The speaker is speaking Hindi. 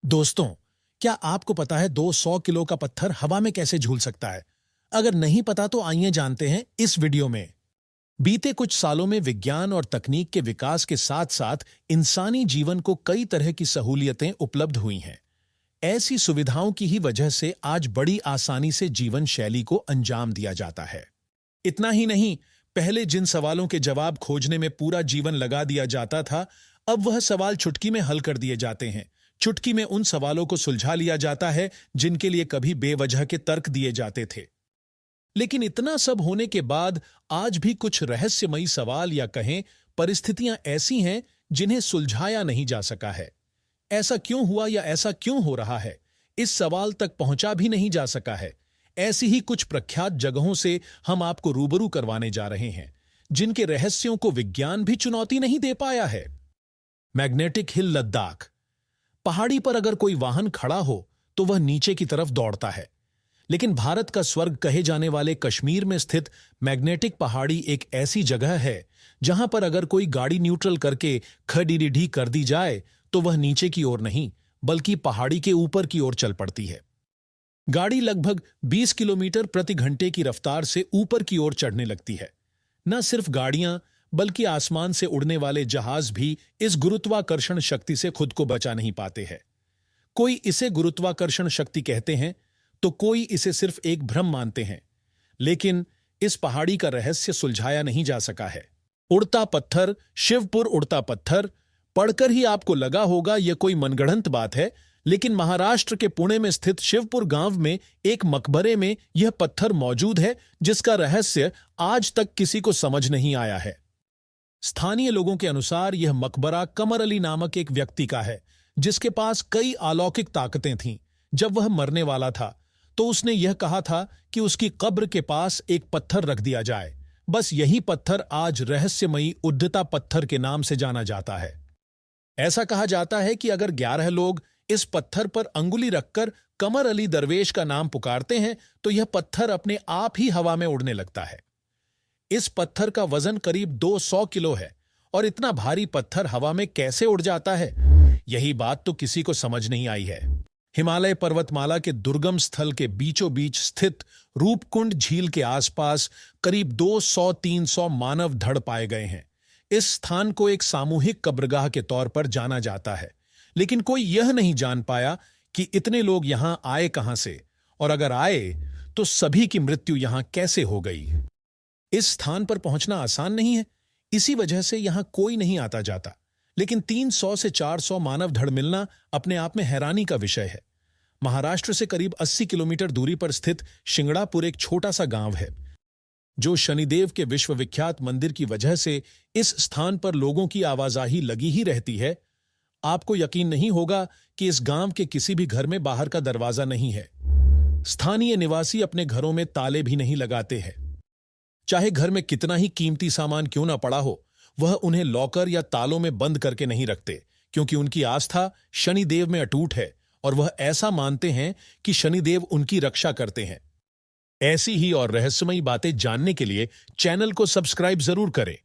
दोस्तों, क्या आपको पता है 200 किलो का पत्थर हवा में कैसे झूल सकता है? अगर नहीं पता तो आइए जानते हैं इस वीडियो में। बीते कुछ सालों में विज्ञान और तकनीक के विकास के साथ साथ इंसानी जीवन को कई तरह की सहूलियतें उपलब्ध हुई हैं। ऐसी सुविधाओं की ही वजह से आज बड़ी आसानी से जीवन शैली को अंजाम दिया जाता है। इतना ही नहीं, पहले जिन सवालों के जवाब खोजने में पूरा जीवन लगा दिया जाता था, अब वह सवाल चुटकी में हल कर दिए जाते हैं। चुटकी में उन सवालों को सुलझा लिया जाता है जिनके लिए कभी बेवजह के तर्क दिए जाते थे। लेकिन इतना सब होने के बाद आज भी कुछ रहस्यमयी सवाल या कहें परिस्थितियां ऐसी हैं जिन्हें सुलझाया नहीं जा सका है। ऐसा क्यों हुआ या ऐसा क्यों हो रहा है, इस सवाल तक पहुंचा भी नहीं जा सका है। ऐसी ही कुछ प्रख्यात जगहों से हम आपको रूबरू करवाने जा रहे हैं, जिनके रहस्यों को विज्ञान भी चुनौती नहीं दे पाया है। Magnetic hill Ladakh. पहाड़ी पर अगर कोई वाहन खड़ा हो तो वह नीचे की तरफ दौड़ता है, लेकिन भारत का स्वर्ग कहे जाने वाले कश्मीर में स्थित मैग्नेटिक पहाड़ी एक ऐसी जगह है जहां पर अगर कोई गाड़ी न्यूट्रल करके खडीडीढी कर दी जाए तो वह नीचे की ओर नहीं बल्कि पहाड़ी के ऊपर की ओर चल पड़ती है। गाड़ी लगभग 20 किलोमीटर प्रति घंटे की रफ्तार से ऊपर की ओर चढ़ने लगती है। न सिर्फ गाड़ियां बल्कि आसमान से उड़ने वाले जहाज भी इस गुरुत्वाकर्षण शक्ति से खुद को बचा नहीं पाते हैं। कोई इसे गुरुत्वाकर्षण शक्ति कहते हैं तो कोई इसे सिर्फ एक भ्रम मानते हैं, लेकिन इस पहाड़ी का रहस्य सुलझाया नहीं जा सका है। उड़ता पत्थर, शिवपुर उड़ता पत्थर, पढ़कर ही आपको लगा होगा यह कोई मनगढ़ंत बात है, लेकिन महाराष्ट्र के पुणे में स्थित शिवपुर गांव में एक मकबरे में यह पत्थर मौजूद है, जिसका रहस्य आज तक किसी को समझ नहीं आया है। स्थानीय लोगों के अनुसार यह मकबरा कमर अली नामक एक व्यक्ति का है, जिसके पास कई अलौकिक ताकतें थीं। जब वह मरने वाला था तो उसने यह कहा था कि उसकी कब्र के पास एक पत्थर रख दिया जाए। बस यही पत्थर आज रहस्यमयी उद्धता पत्थर के नाम से जाना जाता है। ऐसा कहा जाता है कि अगर 11 लोग इस पत्थर पर अंगुली रखकर कमर अली दरवेश का नाम पुकारते हैं तो यह पत्थर अपने आप ही हवा में उड़ने लगता है। इस पत्थर का वजन करीब 200 किलो है और इतना भारी पत्थर हवा में कैसे उड़ जाता है, यही बात तो किसी को समझ नहीं आई है। हिमालय पर्वतमाला के दुर्गम स्थल के बीचों बीच स्थित रूपकुंड झील के आसपास करीब 200-300 मानव धड़ पाए गए हैं। इस स्थान को एक सामूहिक कब्रगाह के तौर पर जाना जाता है, लेकिन कोई यह नहीं जान पाया कि इतने लोग यहां आए कहां से, और अगर आए तो सभी की मृत्यु यहां कैसे हो गई। इस स्थान पर पहुंचना आसान नहीं है, इसी वजह से यहां कोई नहीं आता जाता, लेकिन 300 से 400 मानव धड़ मिलना अपने आप में हैरानी का विषय है। महाराष्ट्र से करीब 80 किलोमीटर दूरी पर स्थित शिंगड़ापुर एक छोटा सा गांव है, जो शनिदेव के विश्वविख्यात मंदिर की वजह से इस स्थान पर लोगों की आवाजाही लगी ही रहती है। आपको यकीन नहीं होगा कि इस गांव के किसी भी घर में बाहर का दरवाजा नहीं है। स्थानीय निवासी अपने घरों में ताले भी नहीं लगाते हैं। चाहे घर में कितना ही कीमती सामान क्यों ना पड़ा हो, वह उन्हें लॉकर या तालों में बंद करके नहीं रखते, क्योंकि उनकी आस्था शनिदेव में अटूट है और वह ऐसा मानते हैं कि शनिदेव उनकी रक्षा करते हैं। ऐसी ही और रहस्यमयी बातें जानने के लिए चैनल को सब्सक्राइब जरूर करें।